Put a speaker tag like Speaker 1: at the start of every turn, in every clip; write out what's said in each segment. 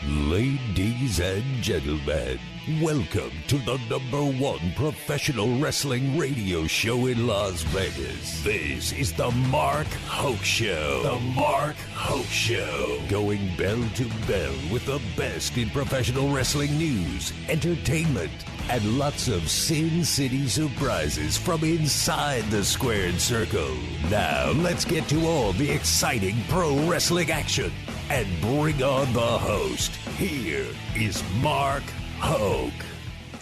Speaker 1: Ladies and gentlemen, welcome to the #1 professional wrestling radio show in Las Vegas. This is the Mark Hoke Show. The Mark Hoke Show. Going bell to bell with the best in professional wrestling news, entertainment, and lots of Sin City surprises from inside the squared circle. Now, let's get to all the exciting pro wrestling action and bring on the host. Here is Mark Hoke.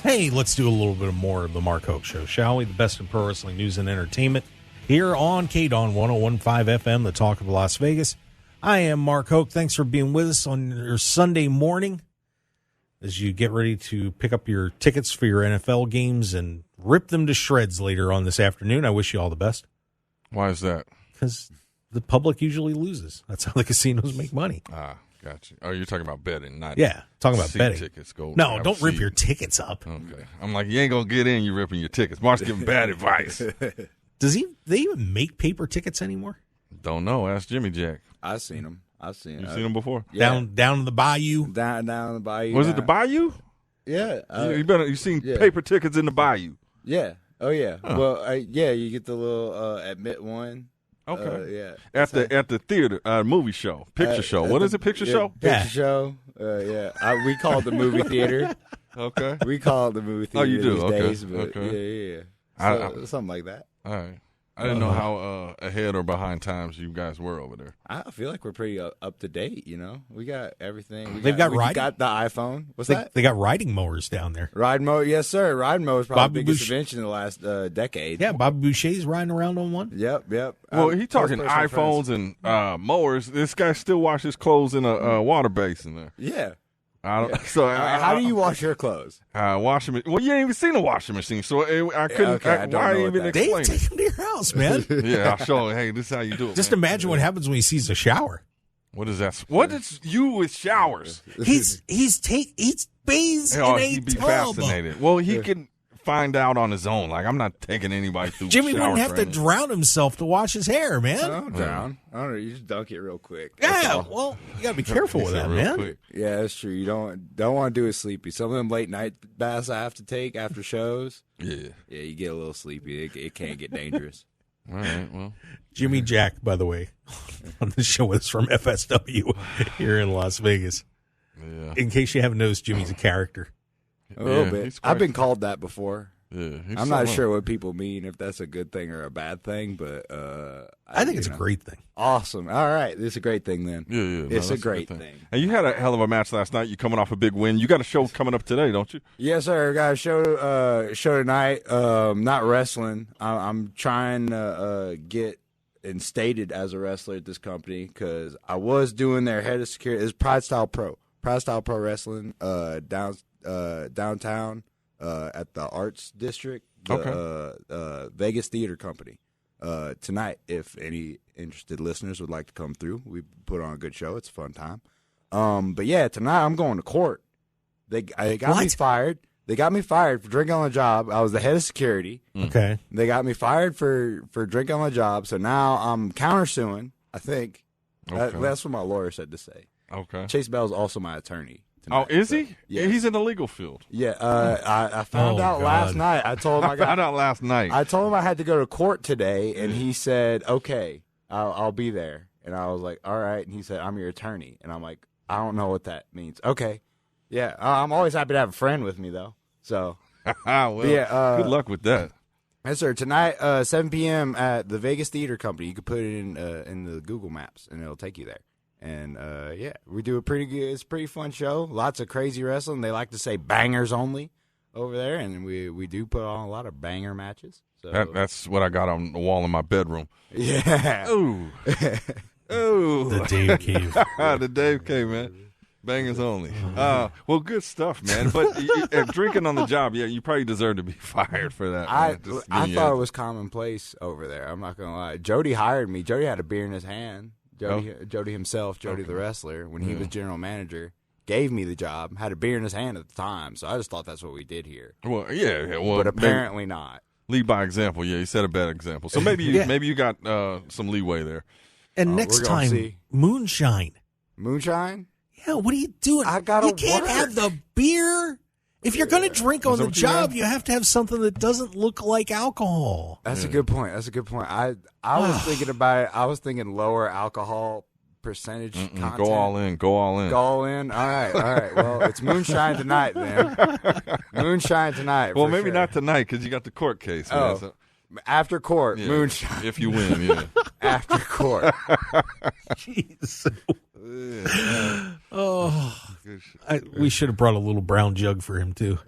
Speaker 2: Hey, let's do a little bit more of the Mark Hoke Show, shall we? The best in pro wrestling news and entertainment here on KDAWN 101.5 FM, the talk of Las Vegas. I am Mark Hoke. Thanks for being with us on your Sunday morning as you get ready to pick up your tickets for your NFL games and rip them to shreds later on this afternoon. I wish you all the best.
Speaker 3: Why is that?
Speaker 2: Because the public usually loses. That's how the casinos make money.
Speaker 3: Ah, gotcha. Oh, you're talking about betting, not
Speaker 2: talking about betting.
Speaker 3: Tickets go.
Speaker 2: No, don't rip your tickets up.
Speaker 3: Okay, I'm like, you ain't gonna get in. You ripping your tickets. Mark's giving bad advice.
Speaker 2: They even make paper tickets anymore?
Speaker 3: Don't know. Ask Jimmy Jack.
Speaker 4: I've seen them.
Speaker 3: You seen them before?
Speaker 4: Yeah.
Speaker 2: Down in the bayou.
Speaker 4: Down the bayou.
Speaker 3: Was it the Bayou?
Speaker 4: Yeah.
Speaker 3: You seen paper tickets in the Bayou?
Speaker 4: Yeah. Oh yeah.
Speaker 3: Huh.
Speaker 4: Well, you get the little admit one.
Speaker 3: Okay.
Speaker 4: Yeah.
Speaker 3: At the theater, movie show, picture show. What is it? Picture show?
Speaker 4: Picture show. Yeah. We call it the movie theater.
Speaker 3: Okay.
Speaker 4: We call it the movie theater.
Speaker 3: Oh, you do?
Speaker 4: These
Speaker 3: Okay.
Speaker 4: days, but
Speaker 3: Okay.
Speaker 4: yeah. So, something like that.
Speaker 3: All right. I didn't know how ahead or behind times you guys were over there.
Speaker 4: I feel like we're pretty up to date. You know, we got everything. We
Speaker 2: got riding.
Speaker 4: got the iPhone. What's that?
Speaker 2: They got riding mowers down there.
Speaker 4: Ride mower, yes, sir. Ride mower is probably
Speaker 2: Bobby
Speaker 4: the biggest
Speaker 2: Boucher.
Speaker 4: invention in the last decade.
Speaker 2: Yeah, Bobby Boucher's riding around on one.
Speaker 4: Yep.
Speaker 3: Well, he talking
Speaker 4: close personal
Speaker 3: iPhones
Speaker 4: friends.
Speaker 3: and mowers. This guy still washes clothes in a water basin there.
Speaker 4: Yeah.
Speaker 3: I don't, So
Speaker 4: How do you wash your clothes?
Speaker 3: washing machine? Well, you ain't even seen a washing machine, so I couldn't.
Speaker 4: okay, I don't
Speaker 3: why
Speaker 4: know what
Speaker 3: even
Speaker 4: that
Speaker 2: Dave,
Speaker 3: explain
Speaker 2: take
Speaker 3: it?
Speaker 2: him to your house, man.
Speaker 3: Yeah, I'll show him. Hey, this is how you do it.
Speaker 2: Just
Speaker 3: man.
Speaker 2: imagine what happens when he sees a shower.
Speaker 3: What is that? What is you with showers?
Speaker 2: He's bathes
Speaker 3: Oh,
Speaker 2: in a
Speaker 3: he'd be
Speaker 2: tub.
Speaker 3: fascinated. Well, he can find out on his own. Like, I'm not taking anybody through.
Speaker 2: Jimmy
Speaker 3: shower
Speaker 2: wouldn't have to
Speaker 3: training.
Speaker 2: drown himself to wash his hair, man.
Speaker 4: Don't drown. I don't know. You just dunk it real quick. That's
Speaker 2: Yeah,
Speaker 4: all.
Speaker 2: well, you got to be careful with that,
Speaker 3: Real
Speaker 2: man.
Speaker 3: quick.
Speaker 4: Yeah, that's true. You don't want to do it sleepy. Some of them late night baths I have to take after shows.
Speaker 3: Yeah.
Speaker 4: Yeah, you get a little sleepy. It can get dangerous.
Speaker 3: All right. Well,
Speaker 2: Jimmy Jack, by the way, on the show with us from FSW here in Las Vegas.
Speaker 3: yeah.
Speaker 2: In case you haven't noticed, Jimmy's a character.
Speaker 4: A little
Speaker 3: Yeah,
Speaker 4: bit.
Speaker 3: he's
Speaker 4: I've been
Speaker 3: quite-
Speaker 4: called that before.
Speaker 3: Yeah. he's
Speaker 4: I'm not
Speaker 3: something
Speaker 4: sure what people mean, if that's a good thing or a bad thing, but
Speaker 2: I think it's a great thing.
Speaker 4: awesome. All right, this is a great thing then.
Speaker 3: Yeah. No,
Speaker 4: It's a
Speaker 3: that's
Speaker 4: great
Speaker 3: good
Speaker 4: thing.
Speaker 3: And you had a hell of a match last night. You coming off a big win. You got a show coming up today, don't you?
Speaker 4: Yes, sir. Got a show tonight. Not wrestling. I'm trying to get instated as a wrestler at this company because I was doing their head of security. It's Pride Style Pro Wrestling downtown at the Arts District, the Vegas Theater Company. Tonight, if any interested listeners would like to come through, we put on a good show. It's a fun time. But yeah, tonight I'm going to court. They got me fired. They got me fired for drinking on the job. I was the head of security.
Speaker 2: Okay.
Speaker 4: They got me fired for drinking on the job. So now I'm countersuing, I think.
Speaker 3: Okay.
Speaker 4: That's what my lawyer said to say.
Speaker 3: Okay.
Speaker 4: Chase Bell's also my attorney
Speaker 3: Oh,
Speaker 4: tonight,
Speaker 3: is
Speaker 4: so,
Speaker 3: he?
Speaker 4: yeah.
Speaker 3: He's in the legal field.
Speaker 4: Yeah. I found
Speaker 2: Oh,
Speaker 4: out
Speaker 2: God.
Speaker 4: last night. I told him
Speaker 3: I found out last night.
Speaker 4: I told him I had to go to court today, and he said, okay, I'll be there. And I was like, all right. And he said, I'm your attorney. And I'm like, I don't know what that means. Okay. Yeah. I'm always happy to have a friend with me, though. So,
Speaker 3: well,
Speaker 4: yeah,
Speaker 3: good luck with that.
Speaker 4: yes, sir. Tonight, 7 p.m. at the Vegas Theater Company. You can put it in the Google Maps, and it'll take you there. And, yeah, we do it's a pretty fun show. Lots of crazy wrestling. They like to say bangers only over there, and we do put on a lot of banger matches. So
Speaker 3: That's what I got on the wall in my bedroom.
Speaker 4: yeah.
Speaker 3: Ooh. Ooh.
Speaker 2: The Dave Cave.
Speaker 3: The Dave K, man. Bangers only. Well, good stuff, man. But drinking on the job, yeah, you probably deserve to be fired for that.
Speaker 4: I
Speaker 3: man. Just
Speaker 4: I
Speaker 3: giving you
Speaker 4: thought
Speaker 3: a-
Speaker 4: it was commonplace over there. I'm not gonna lie. Jody hired me. Jody had a beer in his hand. Jody himself, Jody the wrestler, when he was general manager, gave me the job. Had a beer in his hand at the time, so I just thought that's what we did here.
Speaker 3: Well, yeah. Well,
Speaker 4: But apparently not.
Speaker 3: lead by example. Yeah, you set a bad example. So maybe you got some leeway there.
Speaker 2: And
Speaker 4: we're
Speaker 2: next
Speaker 4: gonna
Speaker 2: time,
Speaker 4: see.
Speaker 2: moonshine.
Speaker 4: Moonshine.
Speaker 2: Yeah, what are you doing? You can't have the beer. If you're going to drink on the job, you have to have something that doesn't look like alcohol.
Speaker 4: That's a good point. I was thinking about it. I was thinking lower alcohol percentage content.
Speaker 3: Go all in.
Speaker 4: All right. Well, it's moonshine tonight, then. Moonshine tonight.
Speaker 3: Well, maybe not tonight because you got the court case. Man, so.
Speaker 4: After court, moonshine.
Speaker 3: If you win, yeah.
Speaker 4: After court.
Speaker 2: Jeez. We should have brought a little brown jug for him too.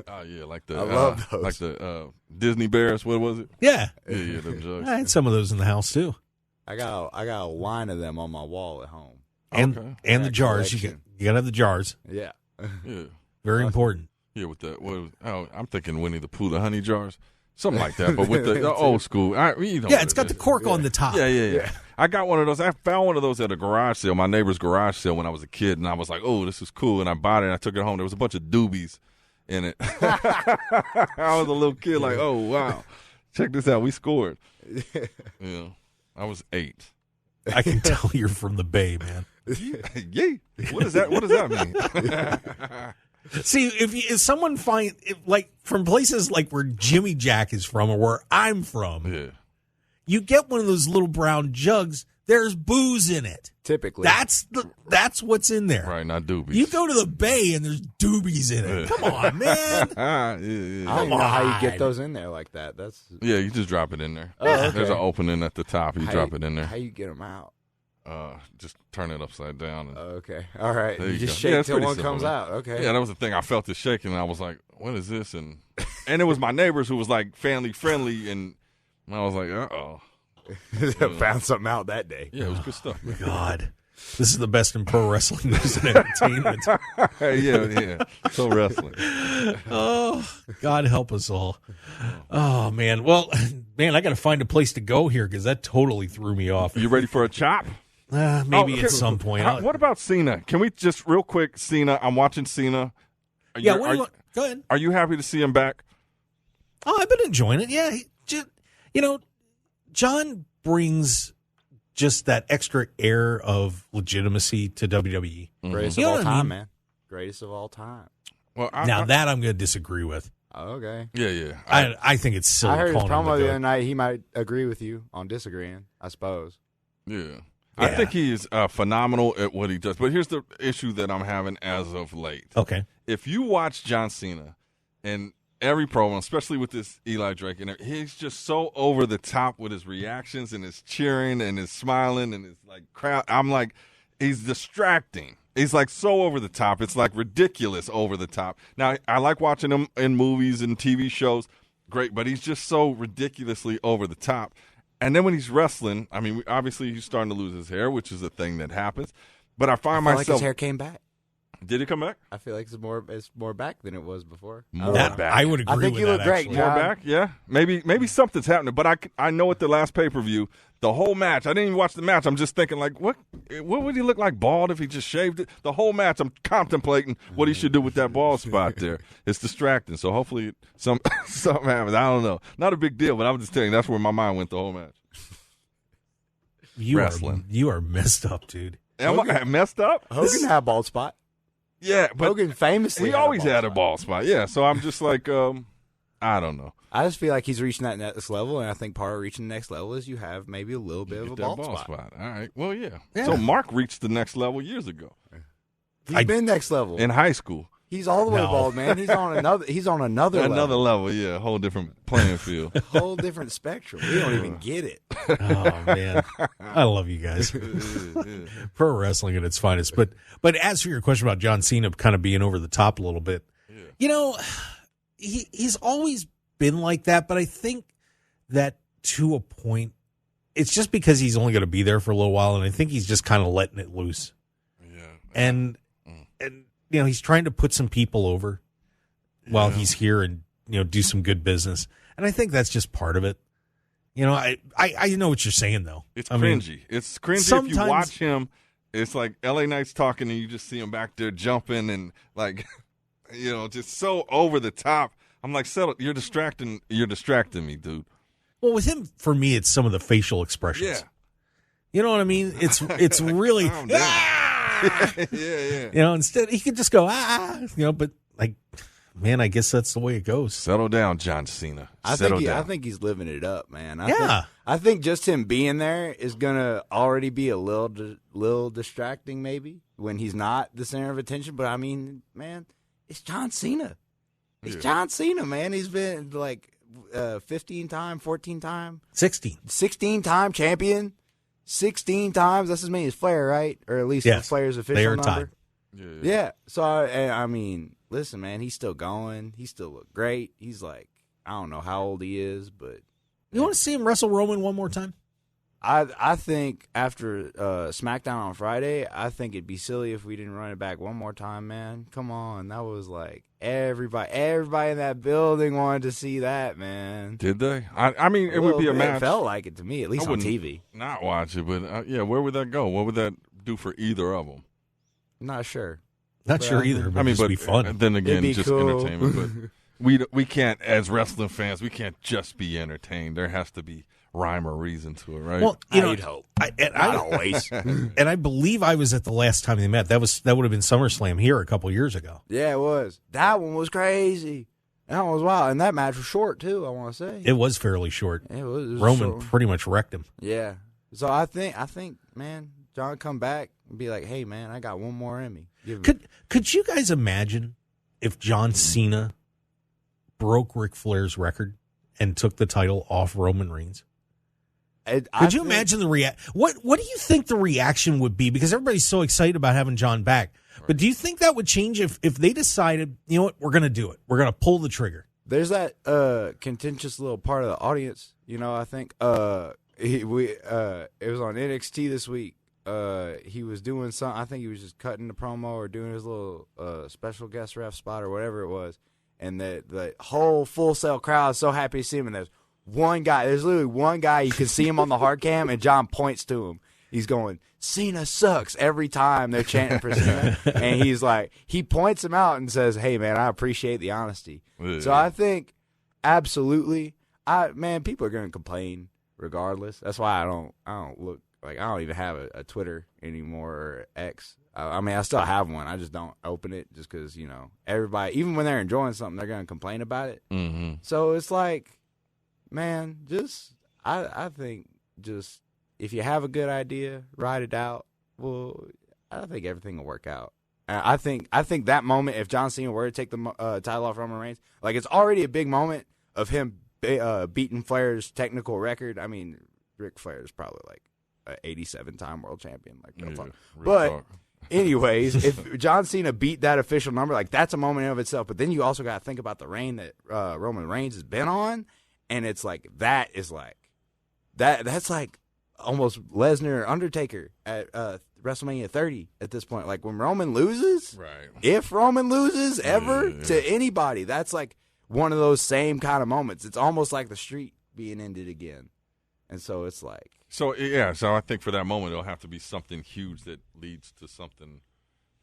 Speaker 3: Oh yeah, like
Speaker 4: I love those.
Speaker 3: like the Disney Bears. What was it?
Speaker 2: Yeah,
Speaker 3: them jugs.
Speaker 2: I had some of those in the house too.
Speaker 4: I got a line of them on my wall at home.
Speaker 2: And the jars. You got to have the jars.
Speaker 4: Yeah.
Speaker 3: Yeah.
Speaker 2: Very important.
Speaker 3: Yeah, with the I'm thinking Winnie the Pooh, the honey jars. Something like that, but with the old school.
Speaker 2: It's got the cork on the top.
Speaker 3: Yeah. I got one of those. I found one of those at a garage sale, my neighbor's garage sale when I was a kid, and I was like, oh, this is cool. And I bought it, and I took it home. There was a bunch of doobies in it. I was a little kid like, oh, wow. Check this out. We scored. Yeah. I was 8.
Speaker 2: I can tell you're from the Bay, man.
Speaker 3: Yeah. What does that mean?
Speaker 2: See, if someone from places like where Jimmy Jack is from or where I'm from, you get one of those little brown jugs. There's booze in it.
Speaker 4: Typically,
Speaker 2: that's what's in there.
Speaker 3: Right, not doobies.
Speaker 2: You go to the Bay and there's doobies in it. Come on, man.
Speaker 4: I don't know how you get those in there like that.
Speaker 3: You just drop it in there.
Speaker 4: Oh, okay.
Speaker 3: There's an opening at the top. You drop it in there.
Speaker 4: How you get them out?
Speaker 3: Just turn it upside down. And
Speaker 4: okay. All right.
Speaker 3: You
Speaker 4: just shake till one comes out. Okay.
Speaker 3: Yeah, that was the thing. I felt it shaking, and I was like, what is this? And it was my neighbors who was like family friendly, and I was like, uh-oh.
Speaker 4: Found something out that day.
Speaker 3: Yeah, it was good stuff. Man.
Speaker 2: God. This is the best in pro wrestling news and entertainment.
Speaker 3: Yeah. So wrestling.
Speaker 2: Oh, God help us all. Oh, man. Well, man, I got to find a place to go here because that totally threw me off.
Speaker 3: You ready for a chop?
Speaker 2: Maybe at some point.
Speaker 3: What about Cena? Can we just real quick, Cena? I'm watching Cena.
Speaker 2: Go ahead.
Speaker 3: Are you happy to see him back?
Speaker 2: Oh, I've been enjoying it. Yeah. John brings just that extra air of legitimacy to WWE.
Speaker 4: Greatest of all time, man. Greatest of all time.
Speaker 3: Well,
Speaker 2: that I'm going to disagree with.
Speaker 4: Okay.
Speaker 3: Yeah.
Speaker 2: I think it's silly.
Speaker 4: I heard his promo the other night. He might agree with you on disagreeing, I suppose.
Speaker 3: Yeah. I think he is phenomenal at what he does. But here's the issue that I'm having as of late.
Speaker 2: Okay.
Speaker 3: If you watch John Cena and every promo, especially with this Eli Drake, and he's just so over the top with his reactions and his cheering and his smiling and his like crowd. I'm like, he's distracting. He's like so over the top. It's like ridiculous over the top. Now, I like watching him in movies and TV shows. Great, but he's just so ridiculously over the top. And then when he's wrestling, I mean, obviously he's starting to lose his hair, which is a thing that happens. But I find myself
Speaker 4: like his hair came back.
Speaker 3: Did it come back?
Speaker 4: I feel like it's more back than it was before.
Speaker 3: Back.
Speaker 2: I would agree.
Speaker 4: I think
Speaker 2: with
Speaker 4: you look
Speaker 2: that,
Speaker 4: great.
Speaker 2: actually.
Speaker 3: More back, yeah. Maybe something's happening. But I know at the last pay-per-view, the whole match, I didn't even watch the match. I'm just thinking, like, what would he look like bald if he just shaved it? The whole match, I'm contemplating what he should do with that bald spot there. It's distracting. So hopefully something happens. I don't know. Not a big deal, but I'm just telling you, that's where my mind went the whole match. Wrestling.
Speaker 2: You are messed up, dude.
Speaker 3: Am I messed up?
Speaker 4: Hogan had a bald spot.
Speaker 3: Yeah, but
Speaker 4: Hogan famously
Speaker 3: had a bald spot. Yeah, so I'm just like, I don't know.
Speaker 4: I just feel like he's reaching that next level, and I think part of reaching the next level is you have maybe a little bit of a bald spot.
Speaker 3: All right. Well, yeah. So Mark reached the next level years ago.
Speaker 4: He's been next level
Speaker 3: in high school.
Speaker 4: He's all the way bald, man. He's on another
Speaker 3: level. Yeah, a whole different playing field.
Speaker 4: Whole different spectrum. We don't even get it.
Speaker 2: Oh man, I love you guys. Pro wrestling at its finest. But as for your question about John Cena kind of being over the top a little bit, he's always been like that. But I think that to a point, it's just because he's only going to be there for a little while, and I think he's just kind of letting it loose. Yeah, and he's trying to put some people over while he's here and, do some good business. And I think that's just part of it. I know what you're saying, though.
Speaker 3: It's cringy. It's cringy if you watch him. It's like LA Knight's talking and you just see him back there jumping and, like, just so over the top. I'm like, settle. You're distracting me, dude.
Speaker 2: Well, with him, for me, it's some of the facial expressions. Yeah. You know what I mean? It's really...
Speaker 3: Yeah.
Speaker 2: Instead he could just go, but like, man, I guess that's the way it goes.
Speaker 3: Settle down, John Cena.
Speaker 4: I think he's living it up, man. I think just him being there is gonna already be a little distracting, maybe when he's not the center of attention. But I mean, man, it's John Cena. It's John Cena, man. He's been like 15-time, 14-time, 16-time champion, 16 times. That's as many as Flair, right? Or at least Flair's official number. Yeah. So I mean, listen, man, he's still going. He still look great. He's like, I don't know how old he is, but
Speaker 2: you want to see him wrestle Roman one more time?
Speaker 4: I think after SmackDown on Friday, I think it'd be silly if we didn't run it back one more time, man. Come on, that was like everybody in that building wanted to see that, man.
Speaker 3: Did they? I mean, it would be a match.
Speaker 4: It felt like it to me, at least on TV.
Speaker 3: Not watch it, but where would that go? What would that do for either of them?
Speaker 4: Not sure.
Speaker 2: Not sure either. But it'd be fun.
Speaker 3: Then again, just
Speaker 4: cool.
Speaker 3: entertainment. But we can't, as wrestling fans, we can't just be entertained. There has to be rhyme or reason to it, right?
Speaker 2: Well,
Speaker 4: I'd hope.
Speaker 2: Not
Speaker 4: always.
Speaker 2: And I believe I was at the last time they met. That would have been SummerSlam here a couple years ago.
Speaker 4: Yeah, it was. That one was crazy. That one was wild. And that match was short, too, I want to say.
Speaker 2: It was fairly short.
Speaker 4: It was
Speaker 2: Roman
Speaker 4: short.
Speaker 2: pretty much wrecked him.
Speaker 4: Yeah. So I think, man, John come back and be like, hey, man, I got one more in me.
Speaker 2: Could you guys imagine if John Cena broke Ric Flair's record and took the title off Roman Reigns? Could you imagine the What do you think the reaction would be? Because everybody's so excited about having John back. Right. But do you think that would change if they decided, you know what, we're going to do it. We're going to pull the trigger.
Speaker 4: There's that contentious little part of the audience, I think. It was on NXT this week. He was doing something. I think he was just cutting the promo or doing his little special guest ref spot or whatever it was. And the whole Full Sail crowd is so happy to see him. And there's literally one guy, you can see him on the hard cam, and John points to him. He's going, Cena sucks, every time they're chanting for Cena. And he's like, he points him out and says, hey, man, I appreciate the honesty. Yeah. So I think, absolutely, people are going to complain regardless. That's why I don't look, like, I don't even have a Twitter anymore or X. I mean, I still have one. I just don't open it just because, everybody, even when they're enjoying something, they're going to complain about it.
Speaker 3: Mm-hmm.
Speaker 4: So it's like, man, I think if you have a good idea, write it out. Well, I think everything will work out. I think that moment, if John Cena were to take the title off Roman Reigns, like, it's already a big moment of him beating Flair's technical record. I mean, Ric Flair is probably like an 87-time world champion. But anyways, if John Cena beat that official number, like, that's a moment in of itself. But then you also got to think about the reign that Roman Reigns has been on. And it's like, that's like almost Lesnar or Undertaker at WrestleMania 30 at this point. Like, when Roman loses,
Speaker 3: right? If
Speaker 4: Roman loses ever to anybody, that's like one of those same kind of moments. It's almost like the streak being ended again. And so it's like.
Speaker 3: So I think for that moment, it'll have to be something huge that leads to something,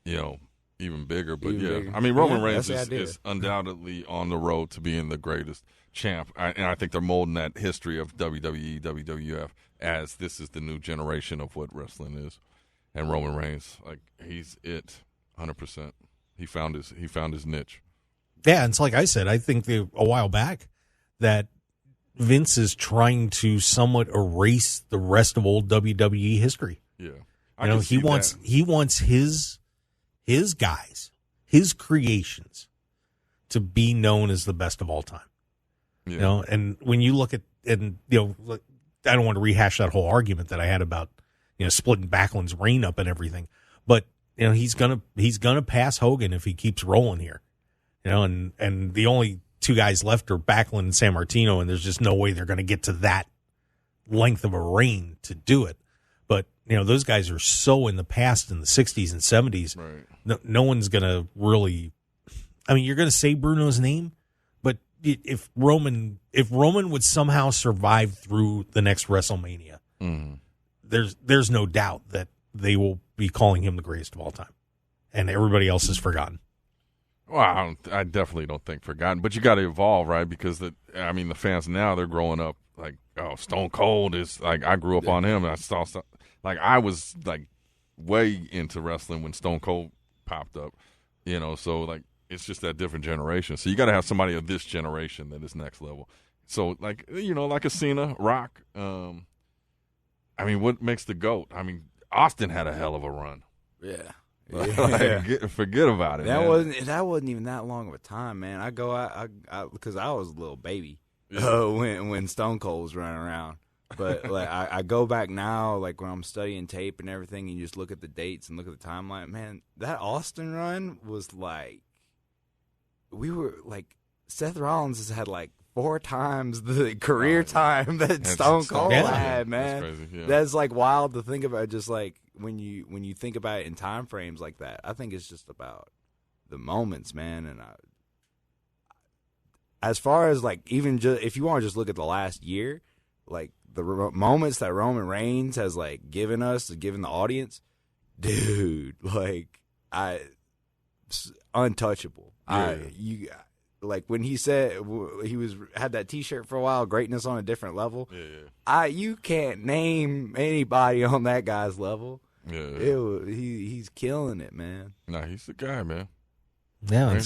Speaker 3: even bigger. But bigger. I mean, Roman Reigns is undoubtedly on the road to being the greatest champ. And I think they're molding that history of WWE, WWF as this is the new generation of what wrestling is. And Roman Reigns, like, he's it 100%. He found his niche.
Speaker 2: Yeah, it's like I said, I think a while back that Vince is trying to somewhat erase the rest of old WWE history.
Speaker 3: Yeah.
Speaker 2: He wants his guys, his creations to be known as the best of all time. Yeah. And when you look at, I don't want to rehash that whole argument that I had about, splitting Backlund's reign up and everything, but he's gonna pass Hogan if he keeps rolling here, and the only two guys left are Backlund and San Martino, and there's just no way they're going to get to that length of a reign to do it. But those guys are so in the past in the 60s and 70s.
Speaker 3: Right.
Speaker 2: No one's going to really. I mean, you're going to say Bruno's name. If Roman would somehow survive through the next WrestleMania, there's no doubt that they will be calling him the greatest of all time, and everybody else is forgotten.
Speaker 3: Well, I definitely don't think forgotten, but you got to evolve, right? Because the fans now, they're growing up like, oh, Stone Cold is like, I grew up on him, and I saw stuff like I was like way into wrestling when Stone Cold popped up, so like it's just that different generation. So you got to have somebody of this generation that is next level. So like like a Cena, Rock. I mean, what makes the GOAT? I mean, Austin had a hell of a run.
Speaker 4: Yeah.
Speaker 3: Forget about it.
Speaker 4: That wasn't even that long of a time, man. I because I was a little baby when Stone Cold was running around. But like I go back now, like when I'm studying tape and everything, and you just look at the dates and look at the timeline. Man, that Austin run was like, we were like, Seth Rollins has had like 4 times the career time that Stone Cold had, man.
Speaker 3: That's crazy. Yeah.
Speaker 4: That's like wild to think about. Just like when you think about it in time frames like that, I think it's just about the moments, man. And as far as like even just if you want to just look at the last year, like the moments that Roman Reigns has like given the audience, dude, like untouchable.
Speaker 3: Yeah.
Speaker 4: Like when he said he had that T-shirt for a while, greatness on a different level.
Speaker 3: Yeah.
Speaker 4: You can't name anybody on that guy's level.
Speaker 3: Yeah.
Speaker 4: He's killing it, man.
Speaker 3: Nah, he's the guy, man.
Speaker 2: Yeah,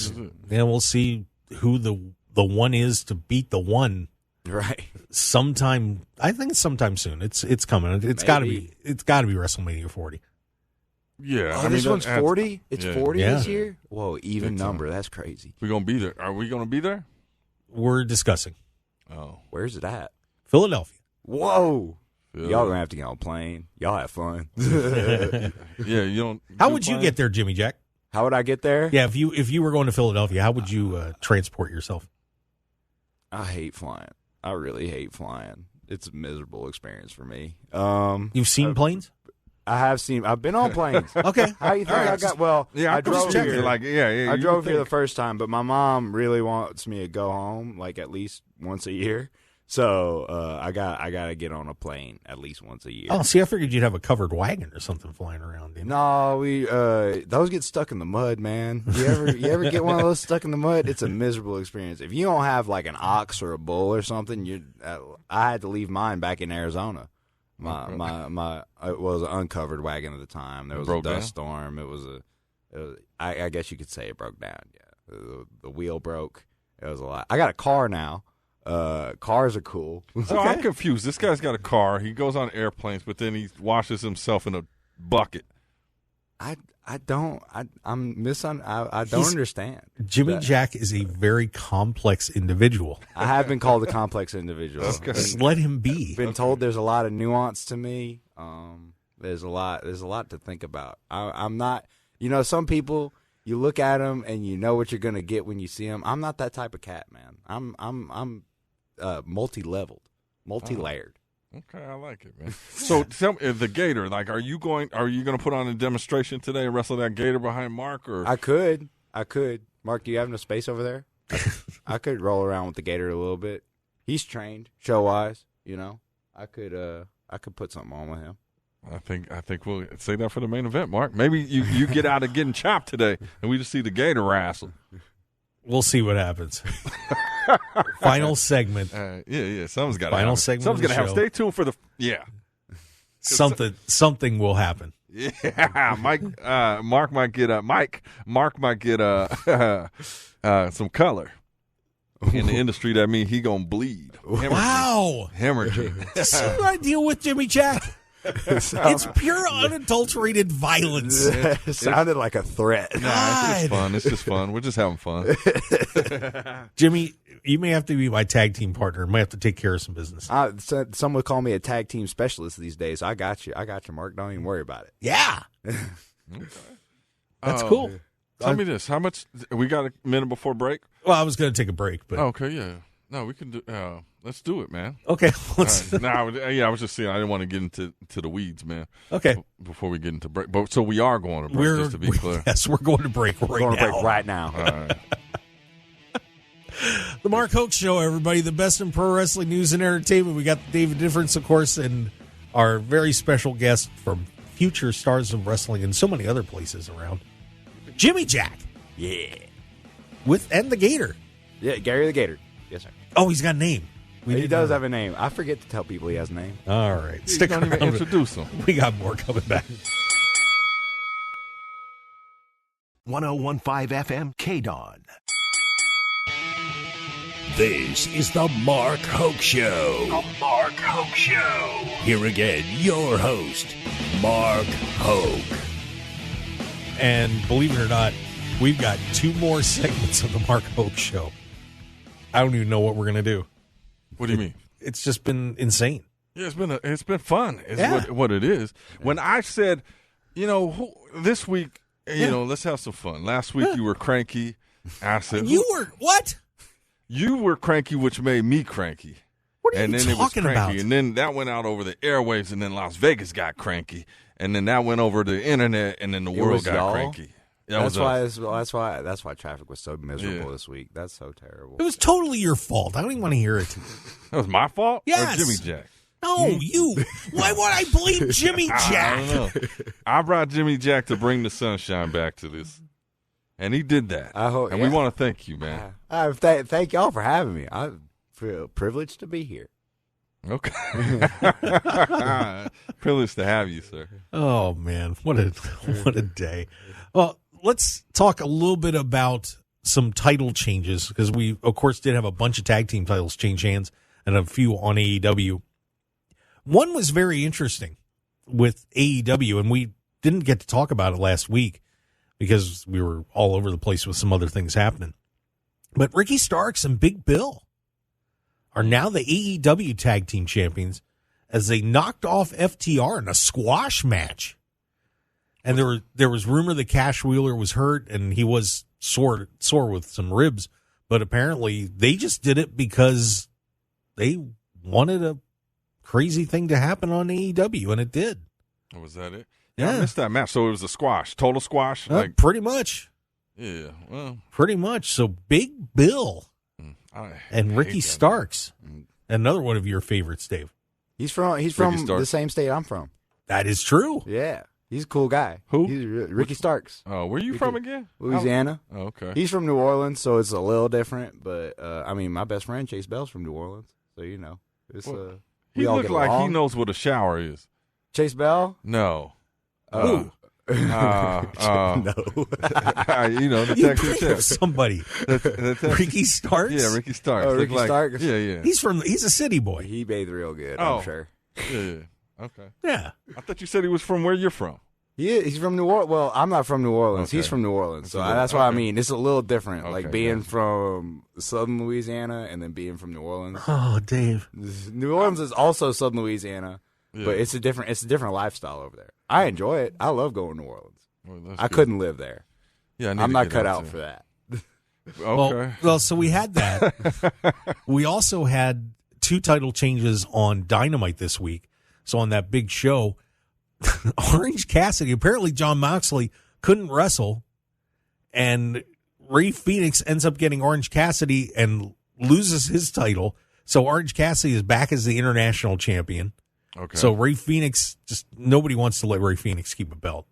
Speaker 2: we'll see who the one is to beat the one.
Speaker 4: Right.
Speaker 2: I think it's sometime soon. It's coming. It's got to be WrestleMania 40.
Speaker 3: Yeah.
Speaker 4: Oh, this one's 40? It's 40 this
Speaker 2: Yeah.
Speaker 4: year? Whoa, even
Speaker 3: Big
Speaker 4: number.
Speaker 3: time.
Speaker 4: That's crazy.
Speaker 3: We're going to be there. Are we going to be there?
Speaker 2: We're discussing
Speaker 3: Oh.
Speaker 4: Where's it at?
Speaker 2: Philadelphia.
Speaker 4: Whoa.
Speaker 3: Yeah.
Speaker 4: Y'all gonna have to get on a plane. Y'all have fun.
Speaker 3: Yeah, you don't.
Speaker 2: How would you get there, Jimmy Jack?
Speaker 4: How would I get there?
Speaker 2: Yeah, if you were going to Philadelphia, how would you transport yourself?
Speaker 4: I hate flying. I really hate flying. It's a miserable experience for me.
Speaker 2: You've seen planes?
Speaker 4: I've been on planes.
Speaker 2: Okay.
Speaker 4: How you think I got? Well,
Speaker 3: Yeah,
Speaker 4: I drove
Speaker 3: checking.
Speaker 4: here.
Speaker 3: Like, yeah.
Speaker 4: I
Speaker 3: you
Speaker 4: drove
Speaker 3: would
Speaker 4: here the
Speaker 3: think.
Speaker 4: first time, but my mom really wants me to go home like at least once a year. So I gotta get on a plane at least once a year.
Speaker 2: Oh, see, I figured you'd have a covered wagon or something flying around.
Speaker 4: No, those get stuck in the mud, man. You ever get one of those stuck in the mud? It's a miserable experience. If you don't have like an ox or a bull or something, I had to leave mine back in Arizona. My it was an uncovered wagon at the time. There was a dust storm. I guess you could say it broke down. Yeah, the wheel broke. It was a lot. I got a car now. Cars are cool.
Speaker 3: So I'm confused. This guy's got a car. He goes on airplanes, but then he washes himself in a bucket.
Speaker 4: I don't understand.
Speaker 2: Jimmy Jack is a very complex individual.
Speaker 4: I have been called a complex individual.
Speaker 2: Just let him be.
Speaker 4: Been told there's a lot of nuance to me. There's a lot to think about. I'm not. Some people, you look at them and you know what you're gonna get when you see them. I'm not that type of cat, man. I'm multi-leveled, multi-layered.
Speaker 3: Okay, I like it, man. So tell me, the Gator, like, are you going to put on a demonstration today and wrestle that Gator behind Mark? Or
Speaker 4: I could. Mark, do you have enough space over there? I could roll around with the Gator a little bit. He's trained, show-wise. I could put something on with him.
Speaker 3: I think we'll say that for the main event, Mark. Maybe you get out of getting chopped today, and we just see the Gator wrestle.
Speaker 2: We'll see what happens. Final segment.
Speaker 3: Yeah. Something's got to happen.
Speaker 2: Final segment.
Speaker 3: Something's going to happen. Stay tuned for the
Speaker 2: Something will happen.
Speaker 3: Yeah, Mark might get some color in the industry. That means he gonna bleed.
Speaker 2: Wow,
Speaker 3: hemorrhaging.
Speaker 2: See what I deal with, Jimmy Jack. It's pure unadulterated violence.
Speaker 4: It sounded like a threat.
Speaker 3: Nah, it's just fun. We're just having fun.
Speaker 2: Jimmy, you may have to be my tag team partner. Might have to take care of some business.
Speaker 4: Some would call me a tag team specialist these days. I got you, Mark. Don't even worry about it.
Speaker 2: Yeah.
Speaker 3: Okay.
Speaker 2: That's cool.
Speaker 3: Tell me this. How much we got a minute before break?
Speaker 2: Well, I was going to take a break, but
Speaker 3: okay, yeah. No, we can do. Let's do it, man.
Speaker 2: Okay,
Speaker 3: let's. I was just saying I didn't want to get into the weeds, man.
Speaker 2: Okay,
Speaker 3: before we get into break, but so we are going to break. Just to be clear,
Speaker 2: yes, we're going to break right now.
Speaker 4: We're going to break right now.
Speaker 3: All right.
Speaker 2: The Mark Hoke Show, everybody. The best in pro wrestling news and entertainment. We got David Difference, of course, and our very special guest from future stars of wrestling and so many other places around, Jimmy Jack.
Speaker 4: Yeah,
Speaker 2: and the Gator.
Speaker 4: Yeah, Gary the Gator. Yes, sir.
Speaker 2: Oh, he's got a name.
Speaker 4: He does have a name. I forget to tell people he has a name.
Speaker 2: All right.
Speaker 3: Stick around. Introduce him.
Speaker 2: We got more coming back.
Speaker 1: 1015 FM KDAWN. This is the Mark Hoke Show. The Mark Hoke Show. Here again, your host, Mark Hoke.
Speaker 2: And believe it or not, we've got 2 more segments of the Mark Hoke Show. I don't even know what we're going to do.
Speaker 3: What do you mean?
Speaker 2: It's just been insane.
Speaker 3: Yeah, it's been fun. It's what it is. When I said, this week, let's have some fun. Last week you were cranky. I said
Speaker 2: you were what?
Speaker 3: You were cranky, which made me cranky.
Speaker 2: What are you talking about?
Speaker 3: And then that went out over the airwaves, and then Las Vegas got cranky, and then that went over the internet, and then the world got cranky.
Speaker 4: That's why traffic was so miserable this week. That's so terrible.
Speaker 2: It was totally your fault. I don't even want to hear it.
Speaker 3: That was my fault?
Speaker 2: Yes.
Speaker 3: Or Jimmy Jack?
Speaker 2: No, you. Why would I blame Jimmy Jack?
Speaker 3: I don't know. I brought Jimmy Jack to bring the sunshine back to this. And he did that. We want to thank you, man.
Speaker 4: Thank y'all for having me. I feel privileged to be here.
Speaker 3: Okay. Privileged to have you, sir.
Speaker 2: Oh, man. What a day. Well, let's talk a little bit about some title changes because we, of course, did have a bunch of tag team titles change hands and a few on AEW. One was very interesting with AEW, and we didn't get to talk about it last week because we were all over the place with some other things happening. But Ricky Starks and Big Bill are now the AEW tag team champions as they knocked off FTR in a squash match. And there was rumor that Cash Wheeler was hurt and he was sore with some ribs, but apparently they just did it because they wanted a crazy thing to happen on AEW, and it did.
Speaker 3: Oh, was that it? Yeah, I missed that match. So it was a squash, total squash?
Speaker 2: Pretty much.
Speaker 3: Yeah, well.
Speaker 2: Pretty much. So Big Bill and Ricky Starks, another one of your favorites, Dave.
Speaker 4: He's from the same state I'm from.
Speaker 2: That is true.
Speaker 4: Yeah. He's a cool guy.
Speaker 3: Who?
Speaker 4: He's Ricky Starks.
Speaker 3: Oh, where are you from again?
Speaker 4: Louisiana.
Speaker 3: Oh, okay.
Speaker 4: He's from New Orleans, so it's a little different. But, my best friend, Chase Bell's from New Orleans. So, it's
Speaker 3: he looks like he knows what a shower is.
Speaker 4: Chase Bell?
Speaker 3: No.
Speaker 2: Who?
Speaker 4: No.
Speaker 3: The
Speaker 2: You
Speaker 3: Texas
Speaker 2: bring up
Speaker 3: chef.
Speaker 2: somebody. Ricky Starks?
Speaker 3: Yeah, Ricky Starks.
Speaker 4: Oh, Ricky Starks?
Speaker 3: Yeah.
Speaker 2: He's a city boy.
Speaker 4: He bathed real good,
Speaker 3: Oh.
Speaker 4: I'm sure.
Speaker 3: Yeah. Okay.
Speaker 2: Yeah.
Speaker 3: I thought you said he was from where you're from.
Speaker 4: He's from New Orleans. Well, I'm not from New Orleans.
Speaker 3: Okay.
Speaker 4: He's from New Orleans. So
Speaker 3: That's
Speaker 4: that's why I mean, it's a little different.
Speaker 3: Okay,
Speaker 4: like being from southern Louisiana and then being from New Orleans.
Speaker 2: Oh, Dave.
Speaker 4: New Orleans is also southern Louisiana, but it's a different lifestyle over there. I enjoy it. I love going to New Orleans.
Speaker 3: Well,
Speaker 4: I couldn't live there.
Speaker 3: Yeah,
Speaker 4: I'm not cut out for that.
Speaker 3: Okay.
Speaker 2: Well, so we had that. We also had 2 title changes on Dynamite this week. So on that big show, Orange Cassidy, apparently John Moxley couldn't wrestle, and Ray Phoenix ends up getting Orange Cassidy and loses his title. So Orange Cassidy is back as the international champion.
Speaker 3: Okay.
Speaker 2: So Ray Phoenix, nobody wants to let Ray Phoenix keep a belt.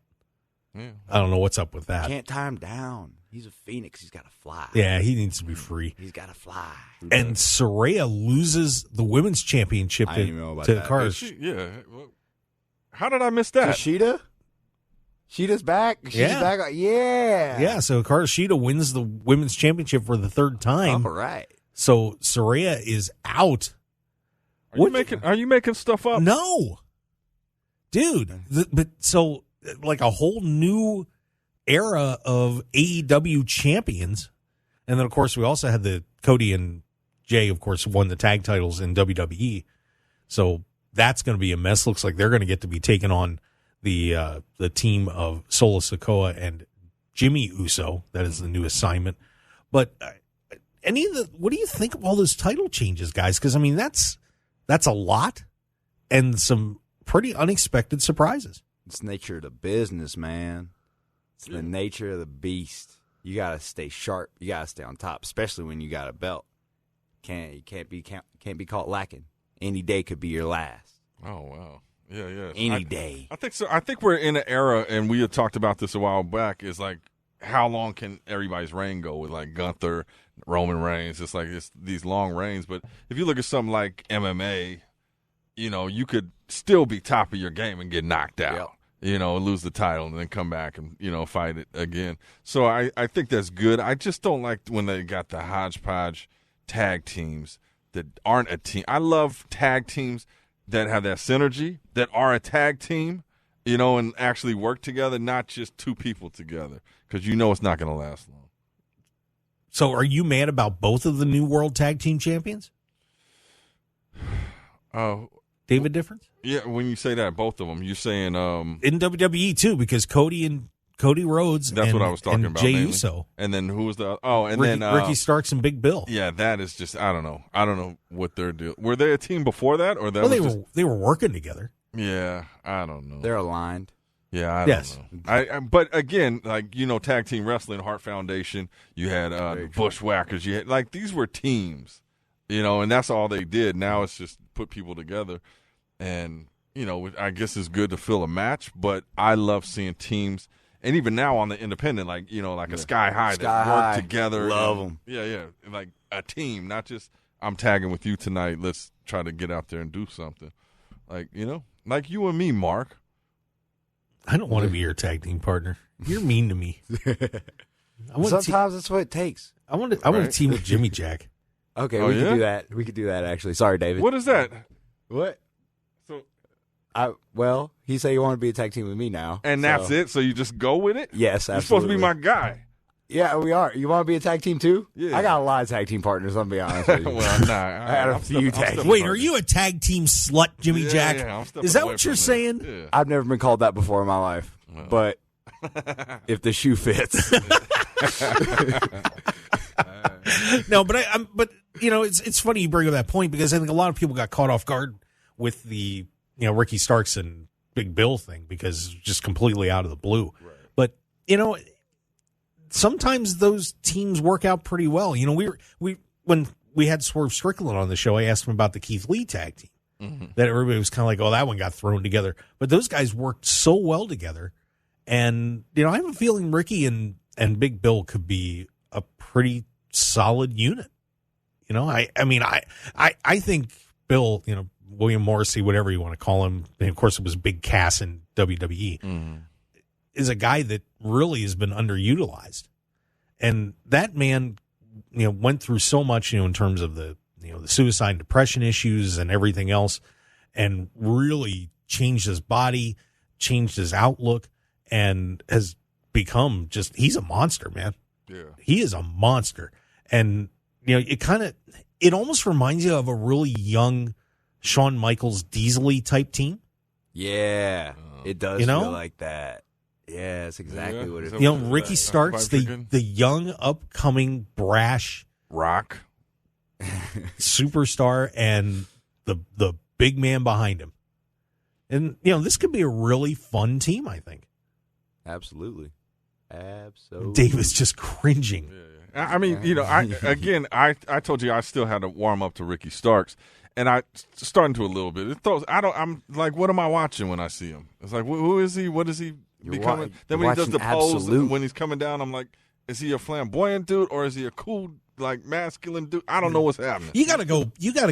Speaker 3: Yeah.
Speaker 2: I don't know what's up with that.
Speaker 4: Can't tie him down. He's a phoenix. He's got to fly.
Speaker 2: Yeah, he needs to be free.
Speaker 4: He's got to fly.
Speaker 2: And Saraya loses the women's championship
Speaker 4: I didn't know about
Speaker 2: to
Speaker 4: that.
Speaker 2: Cars.
Speaker 3: Yeah. Well, how did I miss that?
Speaker 4: Sheeta? Sheeta's back? She's back? Yeah.
Speaker 2: Yeah, so Karashita wins the women's championship for the 3rd time.
Speaker 4: All right.
Speaker 2: So Saraya is out.
Speaker 3: Are you making stuff up?
Speaker 2: No. Dude, but so like a whole new era of AEW champions. And then, of course, we also had the Cody and Jay, of course, won the tag titles in WWE. So that's going to be a mess. Looks like they're going to get to be taking on the team of Solo Sikoa and Jimmy Uso. That is the new assignment. But what do you think of all those title changes, guys? Because, I mean, that's a lot and some pretty unexpected surprises.
Speaker 4: It's the nature of the business, man. It's the nature of the beast. You got to stay sharp. You got to stay on top, especially when you got a belt. You can't be caught lacking. Any day could be your last.
Speaker 3: Oh, wow. Yeah.
Speaker 4: Any day.
Speaker 3: I think so. I think we're in an era, and we had talked about this a while back, is like, how long can everybody's reign go with like Gunther, Roman Reigns? It's like these long reigns. But if you look at something like MMA, you could still be top of your game and get knocked out.
Speaker 4: Yep.
Speaker 3: lose the title and then come back and, fight it again. So I think that's good. I just don't like when they got the hodgepodge tag teams that aren't a team. I love tag teams that have that synergy, that are a tag team, and actually work together, not just two people together, because it's not going to last long.
Speaker 2: So are you mad about both of the new World Tag Team Champions?
Speaker 3: Oh,
Speaker 2: David Difference?
Speaker 3: Yeah, when you say that, both of them, you're saying
Speaker 2: in WWE too, because Cody Rhodes.
Speaker 3: That's what I was talking about.
Speaker 2: Jey
Speaker 3: mainly.
Speaker 2: Uso.
Speaker 3: And then who was the? Oh, and
Speaker 2: Ricky,
Speaker 3: then
Speaker 2: Ricky Starks and Big Bill.
Speaker 3: Yeah, that is just I don't know what they're doing. Were they a team before that, or that?
Speaker 2: Well, they were working together.
Speaker 3: Yeah, I don't know.
Speaker 4: They're aligned.
Speaker 3: Yeah, I don't know. But again, tag team wrestling, Hart Foundation. You had the Bushwhackers. You had these were teams, and that's all they did. Now it's just put people together, and I guess it's good to fill a match. But I love seeing teams, and even now on the independent, a Sky High that work together.
Speaker 4: Love them.
Speaker 3: Yeah, like a team, not just I'm tagging with you tonight. Let's try to get out there and do something, like you and me, Mark.
Speaker 2: I don't want to be your tag team partner. You're mean to me.
Speaker 4: Sometimes that's what it takes.
Speaker 2: I want to team with Jimmy Jack.
Speaker 4: Okay, we can do that. We could do that, actually. Sorry, David.
Speaker 3: What is that?
Speaker 4: What?
Speaker 3: So,
Speaker 4: he said he wanted to be a tag team with me now.
Speaker 3: And that's it? So you just go with it?
Speaker 4: Yes, absolutely.
Speaker 3: You're supposed to be my guy.
Speaker 4: Yeah, we are. You want to be a tag team too?
Speaker 3: Yeah.
Speaker 4: I got a lot of tag team partners, I'll be honest with you.
Speaker 3: Well, nah.
Speaker 4: I had a few tag team.
Speaker 2: Wait, are you a tag team slut, Jimmy Jack?
Speaker 3: Yeah,
Speaker 2: is that what you're saying?
Speaker 3: Yeah.
Speaker 4: I've never been called that before in my life. Well. But if the shoe fits.
Speaker 2: No, but it's funny you bring up that point, because I think a lot of people got caught off guard with the Ricky Starks and Big Bill thing, because it's just completely out of the blue.
Speaker 3: Right.
Speaker 2: But sometimes those teams work out pretty well. When we had Swerve Strickland on the show, I asked him about the Keith Lee tag team. Mm-hmm. That everybody was kind of like, oh, that one got thrown together. But those guys worked so well together. And, I have a feeling Ricky and Big Bill could be a pretty solid unit. I think Bill, William Morrissey, whatever you want to call him, and of course it was Big Cass in WWE, is a guy that really has been underutilized. And that man, went through so much, in terms of the suicide and depression issues and everything else, and really changed his body, changed his outlook, and has become he's a monster, man.
Speaker 3: Yeah.
Speaker 2: He is a monster. And, it almost reminds you of a really young Shawn Michaels Diesel type team.
Speaker 4: Yeah, it does feel like that. Yeah, it's exactly what it is.
Speaker 2: Ricky Starks, the young, upcoming, brash
Speaker 3: Rock
Speaker 2: superstar, and the big man behind him. And, this could be a really fun team, I think.
Speaker 4: Absolutely.
Speaker 2: Dave is just cringing.
Speaker 3: Yeah. I mean, I told you I still had to warm up to Ricky Starks, and I starting to a little bit. I'm like, what am I watching when I see him? It's like, who is he? What is he becoming? Then when he does the pose, when he's coming down, I'm like, is he a flamboyant dude or is he a cool, masculine dude? I don't know what's happening.
Speaker 2: You gotta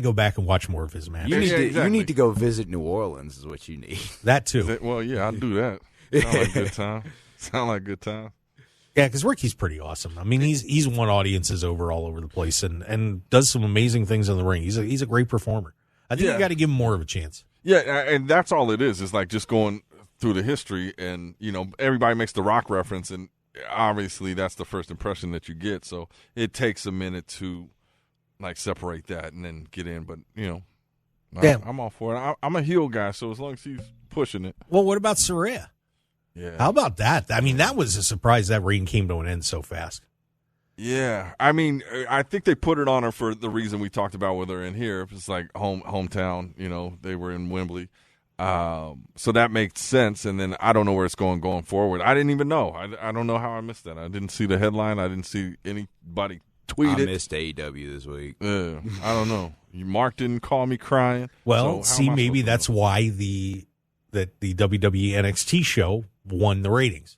Speaker 2: go back and watch more of his matches.
Speaker 4: You need to go visit New Orleans is what you need.
Speaker 2: That too.
Speaker 3: I'll do that. Sound like a good time.
Speaker 2: Yeah, because Ricky's pretty awesome. I mean, he's won audiences all over the place, and does some amazing things in the ring. He's a great performer. I think you got to give him more of a chance.
Speaker 3: Yeah, and that's all it is like just going through the history, and everybody makes the Rock reference, and obviously that's the first impression that you get. So it takes a minute to separate that and then get in. But I'm all for it. I'm a heel guy, so as long as he's pushing it.
Speaker 2: Well, what about Saraya?
Speaker 3: Yeah.
Speaker 2: How about that? I mean, that was a surprise that reign came to an end so fast.
Speaker 3: Yeah. I mean, I think they put it on her for the reason we talked about with her in here. It's like hometown, they were in Wembley. So that makes sense. And then I don't know where it's going forward. I didn't even know. I don't know how I missed that. I didn't see the headline. I didn't see anybody tweet it.
Speaker 4: I missed AEW this week.
Speaker 3: Yeah. I don't know. Mark didn't call me crying.
Speaker 2: Well, see, maybe that's why the WWE NXT show won the ratings.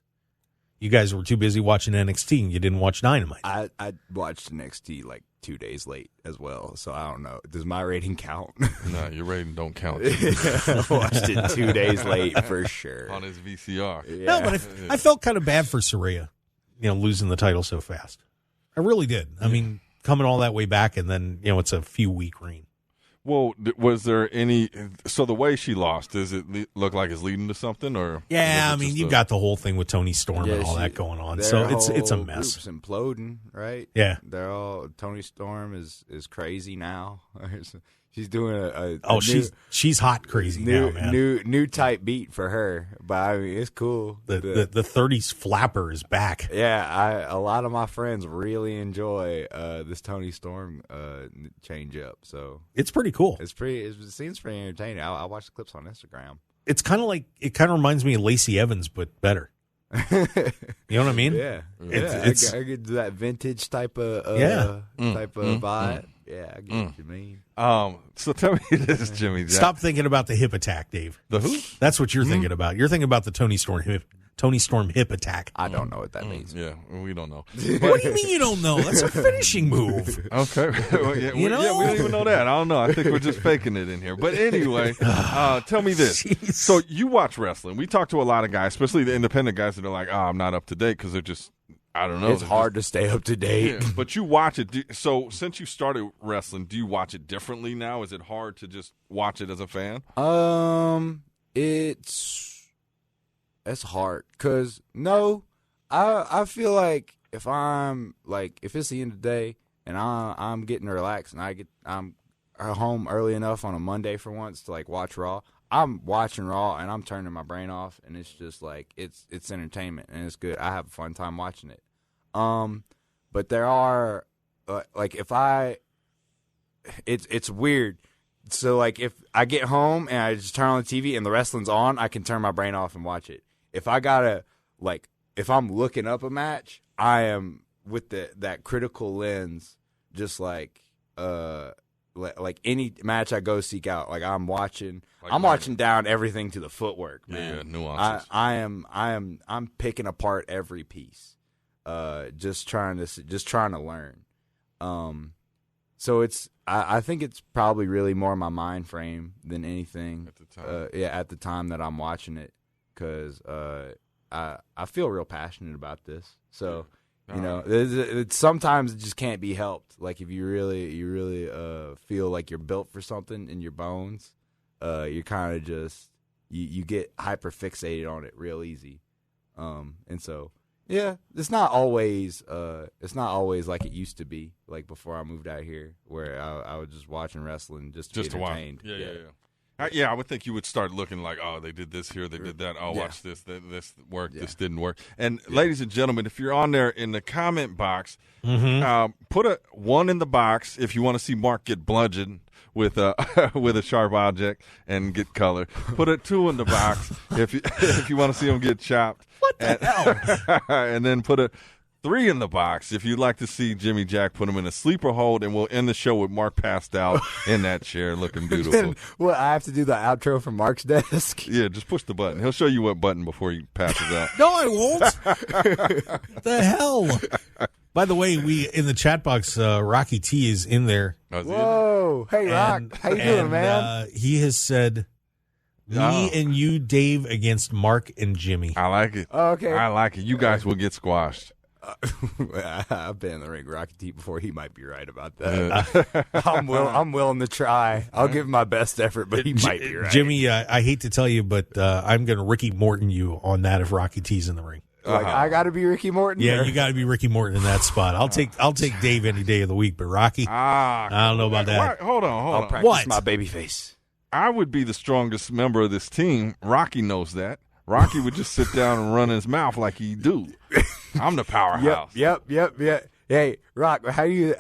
Speaker 2: You guys were too busy watching NXT and you didn't watch Dynamite.
Speaker 4: I watched NXT like 2 days late as well. So I don't know. Does my rating count?
Speaker 3: No, your rating don't count.
Speaker 4: I watched it 2 days late for sure.
Speaker 3: On his VCR.
Speaker 4: Yeah.
Speaker 2: No, but I felt kind of bad for Saraya, losing the title so fast. I really did. I mean, coming all that way back, and then, it's a few week reign.
Speaker 3: Well, was there any – so the way she lost, does it look like it's leading to something? Or
Speaker 2: yeah, I mean, you got the whole thing with Tony Storm and all that going on. So it's a mess.
Speaker 4: Group's imploding, right?
Speaker 2: Yeah.
Speaker 4: They're all – Tony Storm is crazy now. She's doing
Speaker 2: she's hot crazy now, man.
Speaker 4: New type beat for her, but I mean it's cool.
Speaker 2: The 30s flapper is back.
Speaker 4: Yeah, a lot of my friends really enjoy this Tony Storm change up. So
Speaker 2: it's pretty cool.
Speaker 4: It seems pretty entertaining. I watch the clips on Instagram.
Speaker 2: It's kind of reminds me of Lacey Evans, but better. You know what I mean?
Speaker 4: Yeah,
Speaker 2: it's
Speaker 4: I get that vintage type of vibe. Yeah, I get what you mean.
Speaker 3: So tell me this, Jimmy Jack.
Speaker 2: Stop thinking about the hip attack, Dave.
Speaker 3: The who?
Speaker 2: That's what you're thinking about. You're thinking about the Tony Storm hip attack.
Speaker 4: I don't know what that means.
Speaker 3: Yeah, we don't know.
Speaker 2: What do you mean you don't know? That's a finishing move.
Speaker 3: Okay. Well, we don't even know that. I don't know. I think we're just faking it in here. But anyway, tell me this.
Speaker 2: Jeez.
Speaker 3: So you watch wrestling. We talk to a lot of guys, especially the independent guys that are like, I'm not up to date because they're just, I don't know.
Speaker 4: It's hard to stay up to date.
Speaker 3: Yeah, but you watch it. So since you started wrestling, do you watch it differently now? Is it hard to just watch it as a fan?
Speaker 4: It's hard because I feel like if it's the end of the day and I'm getting relaxed and I'm home early enough on a Monday for once to like watch Raw, I'm watching Raw and I'm turning my brain off and it's just like it's entertainment and it's good. I have a fun time watching it. But there are it's weird. So like if I get home and I just turn on the TV and the wrestling's on, I can turn my brain off and watch it. If I gotta if I'm looking up a match, I am with that critical lens, just like any match I go seek out. Like I'm watching down everything to the footwork, man.
Speaker 3: Yeah, nuances.
Speaker 4: I'm picking apart every piece, just trying to learn. So I think it's probably really more my mind frame than anything.
Speaker 3: At the time,
Speaker 4: at the time that I'm watching it, because I feel real passionate about this. So. Sometimes it just can't be helped. Like if you really feel like you're built for something in your bones, you kind of just you get hyper fixated on it real easy. And so it's not always like it used to be. Like before I moved out here, where I was just watching wrestling just to be entertained.
Speaker 3: Yeah, I would think you would start looking like, oh, they did this here, they did that. Oh, watch this. This worked. This didn't work. And ladies and gentlemen, if you're on there in the comment box, put a 1 in the box if you want to see Mark get bludgeoned with a sharp object and get color. Put a 2 in the box if you want to see him get chopped.
Speaker 2: What the hell?
Speaker 3: And then put a 3 in the box if you'd like to see Jimmy Jack put him in a sleeper hold, and we'll end the show with Mark passed out in that chair looking beautiful.
Speaker 4: Well, I have to do the outro from Mark's desk?
Speaker 3: Yeah, just push the button. He'll show you what button before he passes out.
Speaker 2: No, I won't. The hell? By the way, we in the chat box, Rocky T is in there.
Speaker 4: Whoa. Hey, Rock. How you doing, man?
Speaker 2: He has said, me and you, Dave, against Mark and Jimmy.
Speaker 3: I like it.
Speaker 4: Oh, okay.
Speaker 3: I like it. You guys will get squashed.
Speaker 4: I've been in the ring with Rocky T before. He might be right about that. I'm willing to try. I'll give my best effort, but he might be right.
Speaker 2: Jimmy, I hate to tell you, but I'm going to Ricky Morton you on that if Rocky T's in the ring.
Speaker 4: Like I got to be Ricky Morton.
Speaker 2: Yeah, you got to be Ricky Morton in that spot. I'll take Dave any day of the week, but Rocky, I don't know about that.
Speaker 3: Hold on.
Speaker 4: I'll practice my baby face.
Speaker 3: I would be the strongest member of this team. Rocky knows that. Rocky would just sit down and run his mouth like he do. I'm the powerhouse.
Speaker 4: Yep. Hey, Rock, what do you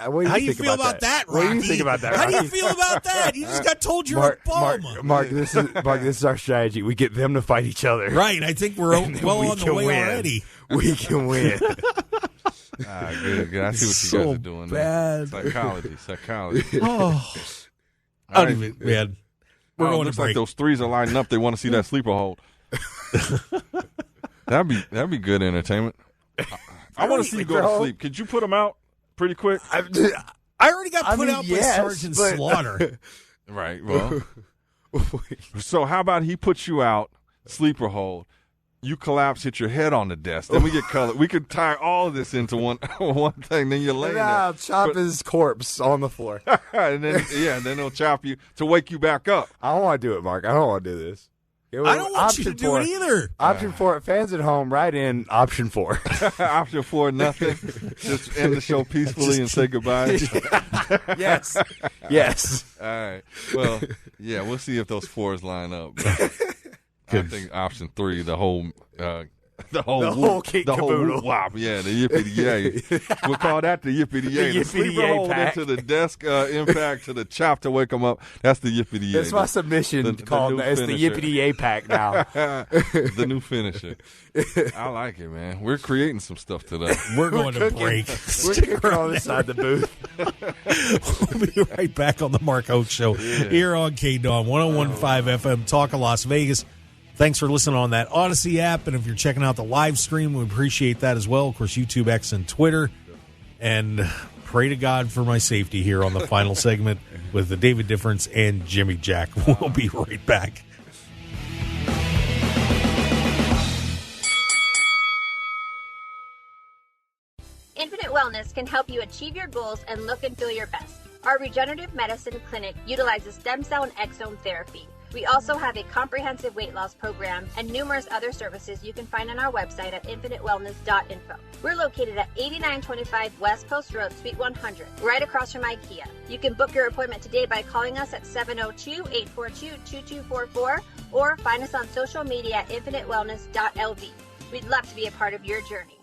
Speaker 2: feel about that, Rocky?
Speaker 4: What do you think about that, Rocky?
Speaker 2: How do you feel about that? You just got told you're a bum.
Speaker 4: Mark, this is our strategy. We get them to fight each other.
Speaker 2: Right. I think we're well on the way already.
Speaker 4: We can win.
Speaker 3: Good. I see what you guys are doing.
Speaker 2: Bad.
Speaker 3: Psychology.
Speaker 2: Oh. I don't even, man. We're going
Speaker 3: looks
Speaker 2: to break.
Speaker 3: like those threes are lining up. They want to see that sleeper hold. That'd be good entertainment. I want to see you go to sleep. Could you put them out pretty quick?
Speaker 2: I already got put out by Sergeant Slaughter.
Speaker 3: Right. Well, so how about he puts you out, sleeper hold, you collapse, hit your head on the desk, then we get colored. We could tie all of this into one thing, then you're laying there.
Speaker 4: I'll chop his corpse on the floor.
Speaker 3: and then they'll chop you to wake you back up.
Speaker 4: I don't want to do it, Mark. I don't want to do this.
Speaker 2: I don't want you to do it either.
Speaker 4: Option 4, fans at home, write in option 4.
Speaker 3: Option 4, nothing. Just end the show peacefully and say goodbye.
Speaker 4: Yes. Yes.
Speaker 3: All right. Well, yeah, we'll see if those 4s line up. I think option 3, the whole
Speaker 4: kit caboodle.
Speaker 3: Wop, yeah, the yippity-yay. We'll call that the yippity-yay. The sleeper hold into the desk impact to the chop to wake them up. That's the yippity-yay.
Speaker 4: That's my submission called it's the yippity-yay pack now.
Speaker 3: The new finisher. I like it, man. We're creating some stuff today.
Speaker 2: We're going to break.
Speaker 4: We're cooking on inside the booth.
Speaker 2: We'll be right back on the Mark Hoke Show here on KDAWN 101.5 FM, Talk of Las Vegas. Thanks for listening on that Odyssey app, and if you're checking out the live stream, we appreciate that as well. Of course, YouTube, X, and Twitter. And pray to God for my safety here on the final segment with the David Difference and Jimmy Jack. We'll be right back.
Speaker 5: Infinite Wellness can help you achieve your goals and look and feel your best. Our regenerative medicine clinic utilizes stem cell and exome therapy. We also have a comprehensive weight loss program and numerous other services you can find on our website at infinitewellness.info. We're located at 8925 West Post Road, Suite 100, right across from IKEA. You can book your appointment today by calling us at 702-842-2244 or find us on social media at infinitewellness.lv. We'd love to be a part of your journey.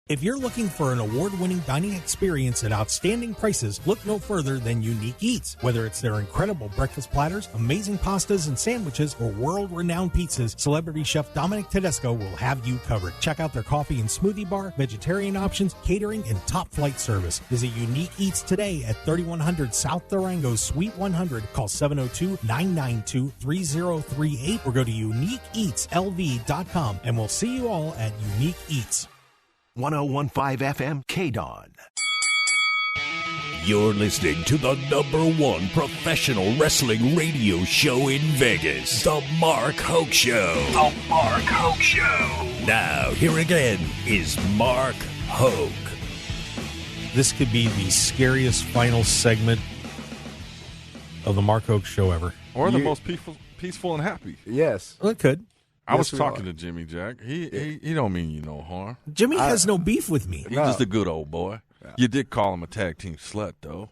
Speaker 2: If you're looking for an award-winning dining experience at outstanding prices, look no further than Unique Eats. Whether it's their incredible breakfast platters, amazing pastas and sandwiches, or world-renowned pizzas, celebrity chef Dominic Tedesco will have you covered. Check out their coffee and smoothie bar, vegetarian options, catering, and top-flight service. Visit Unique Eats today at 3100 South Durango, Suite 100. Call 702-992-3038 or go to uniqueeatslv.com, and we'll see you all at Unique Eats.
Speaker 1: 101.5 FM KDAWN. You're listening to the #1 professional wrestling radio show in Vegas, The Mark Hoke Show. The Mark Hoke Show. Now, here again is Mark Hoke.
Speaker 2: This could be the scariest final segment of the Mark Hoke Show ever.
Speaker 3: Or the most peaceful and happy.
Speaker 4: Yes.
Speaker 2: Well, it could.
Speaker 3: I was talking to Jimmy Jack. He don't mean you no harm.
Speaker 2: Jimmy has no beef with me.
Speaker 3: He's just a good old boy. Yeah. You did call him a tag team slut, though.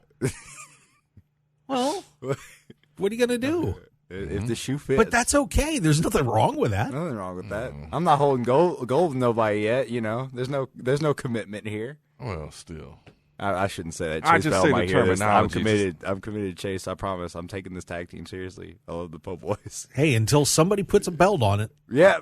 Speaker 2: Well, what are you going to do?
Speaker 4: If the shoe fits.
Speaker 2: But that's okay. There's nothing wrong with that.
Speaker 4: Nothing wrong with that. I'm not holding gold with nobody yet, you know. There's no commitment here.
Speaker 3: Well, still.
Speaker 4: I shouldn't say that.
Speaker 3: I just say the terminology.
Speaker 4: I'm committed, Chase. I promise. I'm taking this tag team seriously. I love the Po' Boys.
Speaker 2: Hey, until somebody puts a belt on it.
Speaker 4: Yeah.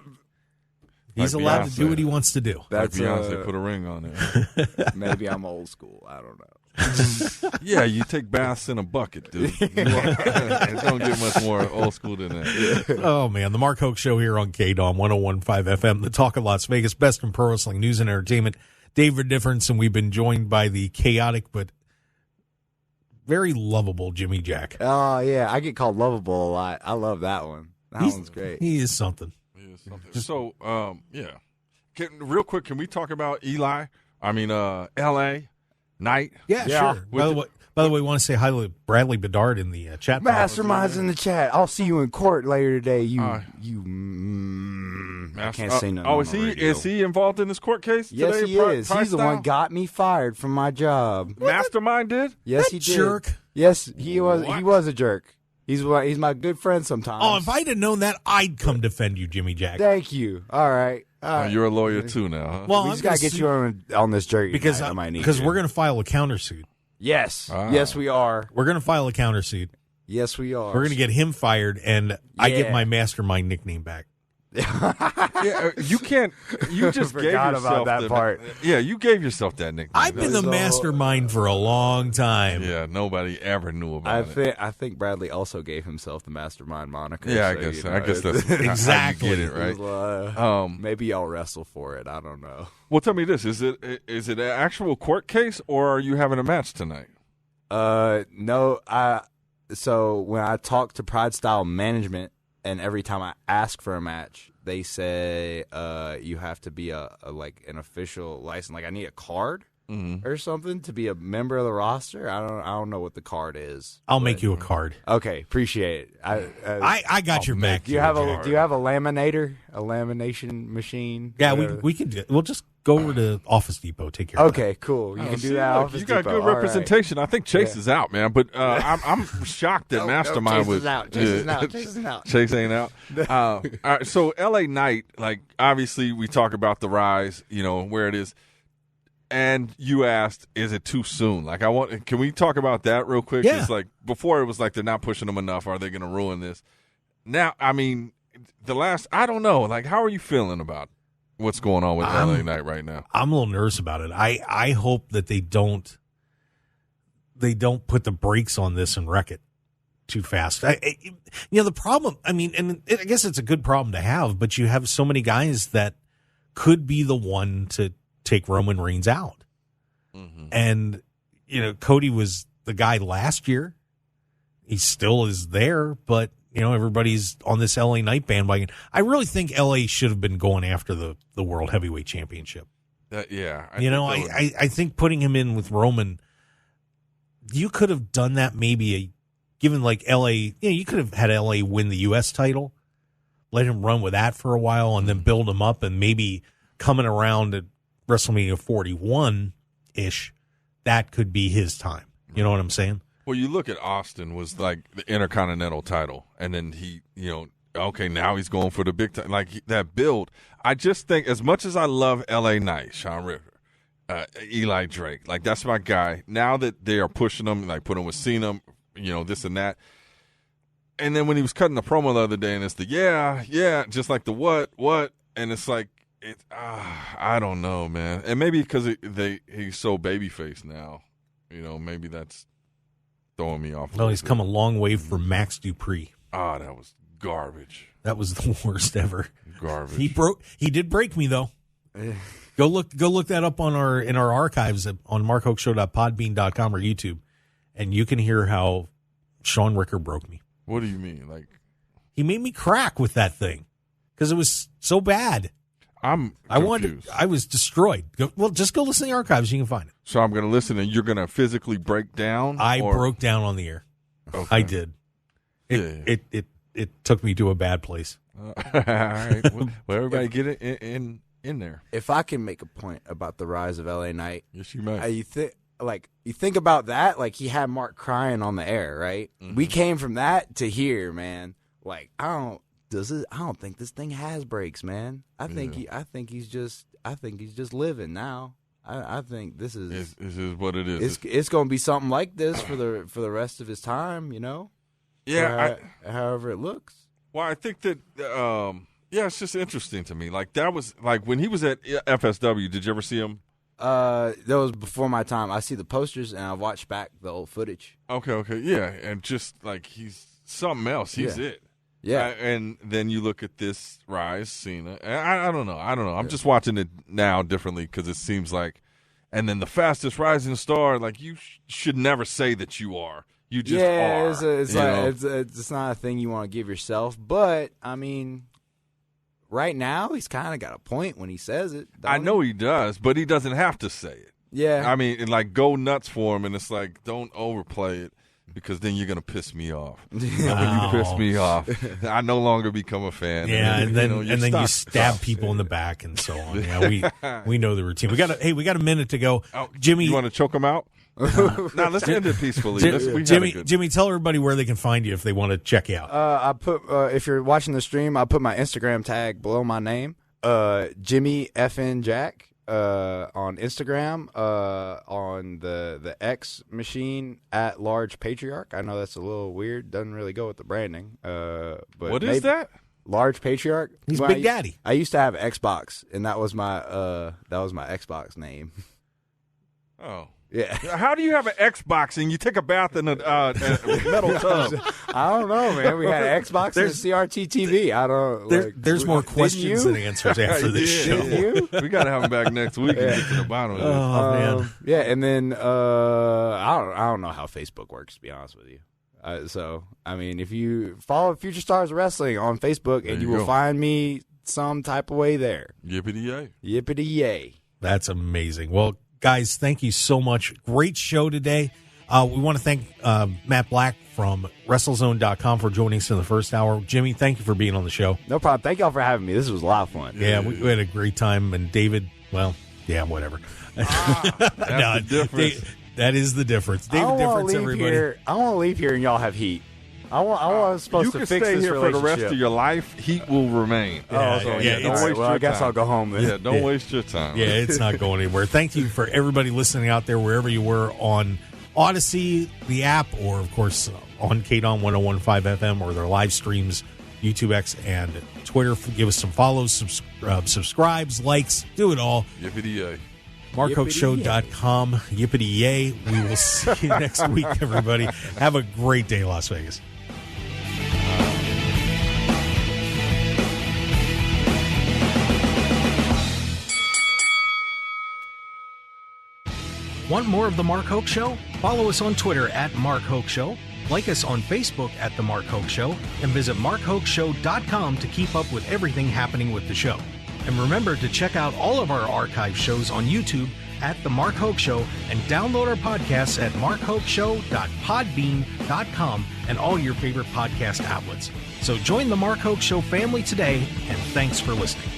Speaker 2: He's
Speaker 3: like
Speaker 2: allowed
Speaker 3: Beyonce.
Speaker 2: to do what he wants to do.
Speaker 3: That's like Beyonce put a ring on it.
Speaker 4: Maybe I'm old school. I don't know.
Speaker 3: Yeah, you take baths in a bucket, dude. It don't get much more old school than that.
Speaker 2: Oh, man. The Mark Hoke Show here on KDAWN 101.5 FM, the Talk of Las Vegas, best in pro wrestling news and entertainment. David Difference, and we've been joined by the chaotic but very lovable Jimmy Jack.
Speaker 4: Oh, yeah. I get called lovable a lot. I love that one. That one's great.
Speaker 2: He is something.
Speaker 3: So, yeah. Real quick, can we talk about Eli? I mean, L.A., Knight?
Speaker 2: Yeah, sure. By the way, I want to say hi to Bradley Bedard in the chat box.
Speaker 4: Mastermind's in the chat. I'll see you in court later today. I can't say nothing.
Speaker 3: Oh, is he involved in this court case
Speaker 4: yes,
Speaker 3: today?
Speaker 4: Yes, he is. He's the one got me fired from my job.
Speaker 3: Mastermind did?
Speaker 4: Yes,
Speaker 2: that
Speaker 4: he did.
Speaker 2: Jerk.
Speaker 4: Yes, he was. What? He was a jerk. He's my good friend sometimes.
Speaker 2: Oh, if I'd have known that, I'd come defend you, Jimmy Jack.
Speaker 4: Thank you. All right.
Speaker 3: You're a lawyer too now, huh?
Speaker 4: Well, we just got to get you on this jury
Speaker 2: because
Speaker 4: I might need
Speaker 2: because
Speaker 4: you.
Speaker 2: we're going to file a countersuit.
Speaker 4: Yes. Yes, we are.
Speaker 2: We're going to file a countersuit.
Speaker 4: Yes, we are.
Speaker 2: We're going to get him fired, and I get my mastermind nickname back.
Speaker 3: Yeah, you can't. You just gave yourself
Speaker 4: about that part.
Speaker 3: Yeah, you gave yourself that nickname.
Speaker 2: I've been the mastermind for a long time.
Speaker 3: Yeah, nobody ever knew about it.
Speaker 4: I think Bradley also gave himself the mastermind moniker.
Speaker 3: Yeah,
Speaker 4: so,
Speaker 3: I guess that's
Speaker 2: exactly
Speaker 3: how you get it, right?
Speaker 4: Maybe y'all wrestle for it. I don't know.
Speaker 3: Well, tell me this: is it an actual court case, or are you having a match tonight?
Speaker 4: No. So when I talk to Pride Style Management, and every time I ask for a match, they say you have to be an official license. Like I need a card or something to be a member of the roster. I don't know what the card is.
Speaker 2: I'll make you a card.
Speaker 4: Okay, appreciate it.
Speaker 2: I got your back.
Speaker 4: Do you have a laminator, a lamination machine?
Speaker 2: Yeah, we can do. We'll just go over to Office Depot. Take care.
Speaker 4: Okay, cool. You can do that.
Speaker 3: Look,
Speaker 4: Office
Speaker 3: you got
Speaker 4: Depot.
Speaker 3: good representation. Right. I think Chase is out, man. But I'm shocked that Mastermind was
Speaker 4: out. Chase is out. Chase is out.
Speaker 3: Chase ain't out. All right, so LA Knight, like obviously we talk about the rise, where it is. And you asked, is it too soon? Like, can we talk about that real quick?
Speaker 2: Yeah.
Speaker 3: It's like before it was like they're not pushing them enough. Are they going to ruin this? Now, I mean, I don't know. Like, how are you feeling about what's going on with LA Knight right now? I'm
Speaker 2: a little nervous about it. I hope that they don't put the brakes on this and wreck it too fast. The problem, I mean, and I guess it's a good problem to have, but you have so many guys that could be the one to take Roman Reigns out. Mm-hmm. And, Cody was the guy last year. He still is there, but, everybody's on this LA Knight bandwagon. I really think LA should have been going after the World Heavyweight Championship. I think putting him in with Roman, you could have done that given like LA, you could have had LA win the U.S. title, let him run with that for a while, and then build him up, and maybe coming around at WrestleMania 41-ish, that could be his time. You know what I'm saying?
Speaker 3: Well, you look at Austin was like the Intercontinental title, and then he, okay, now he's going for the big time. Like that build. I just think as much as I love LA Knight, Sean River, Eli Drake, like that's my guy. Now that they are pushing him, like putting him with Cena, this and that. And then when he was cutting the promo the other day, and it's the yeah, just like the what, and it's like, I don't know, man. And maybe because he's so babyface now, maybe that's throwing me off.
Speaker 2: Well, he's come a long way from Max Dupree.
Speaker 3: Ah, that was garbage.
Speaker 2: That was the worst ever.
Speaker 3: Garbage.
Speaker 2: He did break me though. Go look that up in our archives on markhokeshow.podbean.com or YouTube, and you can hear how Sean Ricker broke me.
Speaker 3: What do you mean? Like
Speaker 2: he made me crack with that thing because it was so bad. I was destroyed. Just go listen to the archives. You can find it.
Speaker 3: So I'm going to listen, and you're going to physically break down?
Speaker 2: I broke down on the air. Okay. I did. It took me to a bad place.
Speaker 3: All right. Well, everybody get it in there.
Speaker 4: If I can make a point about the rise of LA Knight.
Speaker 3: Yes, you may.
Speaker 4: You think about that, like he had Mark crying on the air, right? Mm-hmm. We came from that to here, man. Like, I don't think this thing has brakes, man. I think he's just living now. I think this is
Speaker 3: what it is.
Speaker 4: It's going to be something like this for the rest of his time,
Speaker 3: Yeah,
Speaker 4: however it looks.
Speaker 3: Well, I think that it's just interesting to me. Like that was like when he was at FSW. Did you ever see him?
Speaker 4: That was before my time. I see the posters and I watched back the old footage.
Speaker 3: Okay, yeah, and just like he's something else. He's it.
Speaker 4: Yeah,
Speaker 3: and then you look at this rise, Cena. I don't know. I'm just watching it now differently because it seems like, and then the fastest rising star. Like you should never say that you are. You just are.
Speaker 4: It's not a thing you want to give yourself. But I mean, right now he's kind of got a point when he says it.
Speaker 3: I know he does, but he doesn't have to say it.
Speaker 4: Yeah,
Speaker 3: I mean, like go nuts for him, and it's like don't overplay it. Because then you're going to piss me off. And when you piss me off, I no longer become a fan.
Speaker 2: Yeah, and then you stab people in the back and so on. Yeah, we know the routine. We got a minute to go.
Speaker 3: Oh,
Speaker 2: Jimmy,
Speaker 3: you want to choke them out? Now let's end it peacefully.
Speaker 2: Jimmy, tell everybody where they can find you if they want to check you out.
Speaker 4: I put if you're watching the stream, I put my Instagram tag below my name, Jimmy FN Jack. On Instagram, on the X machine at Large Patriarch. I know that's a little weird. Doesn't really go with the branding. But
Speaker 3: what is that?
Speaker 4: Large Patriarch.
Speaker 2: He's Big Daddy.
Speaker 4: I used to have Xbox, and that was my Xbox name.
Speaker 3: Oh.
Speaker 4: Yeah.
Speaker 3: How do you have an Xbox and you take a bath in a metal tub?
Speaker 4: I don't know, man. We had an Xbox and a CRT TV. I don't.
Speaker 2: There's more questions than answers after this show.
Speaker 3: We got to have him back next week and get to the bottom of this.
Speaker 2: Oh man.
Speaker 4: Yeah, and then I don't know how Facebook works, to be honest with you. So I mean, if you follow Future Stars Wrestling on Facebook, and you will find me some type of way there.
Speaker 3: Yippity yay!
Speaker 4: Yippity yay!
Speaker 2: That's amazing. Well, guys, thank you so much. Great show today. We want to thank Matt Black from WrestleZone.com for joining us in the first hour. Jimmy, thank you for being on the show.
Speaker 4: No problem. Thank y'all for having me. This was a lot of fun.
Speaker 2: Yeah, we had a great time. And David, well, yeah, whatever.
Speaker 3: That's the difference.
Speaker 2: That is the difference. David Difference, everybody.
Speaker 4: I want to leave here and y'all have heat. I was supposed to fix this
Speaker 3: You can stay here for the rest of
Speaker 4: relationship.
Speaker 3: your life. Heat will remain.
Speaker 2: Yeah,
Speaker 3: Don't
Speaker 2: it's-
Speaker 3: waste your time.
Speaker 4: I guess I'll go home then.
Speaker 3: Yeah, don't waste your time.
Speaker 2: Yeah, it's not going anywhere. Thank you for everybody listening out there, wherever you were on Odyssey, the app, or, of course, on KDAWN 101.5 FM or their live streams, YouTube X and Twitter. Give us some follows, subscribes, likes, do it all.
Speaker 3: Yippity yay!
Speaker 2: MarkHokeShow.com. Yippity yay. We will see you next week, everybody. Have a great day, Las Vegas. Want more of The Mark Hoke Show? Follow us on Twitter at Mark Hoke Show, like us on Facebook at The Mark Hoke Show, and visit MarkHokeShow.com to keep up with everything happening with the show. And remember to check out all of our archive shows on YouTube at The Mark Hoke Show and download our podcasts at markhokeshow.podbean.com and all your favorite podcast outlets. So join The Mark Hoke Show family today, and thanks for listening.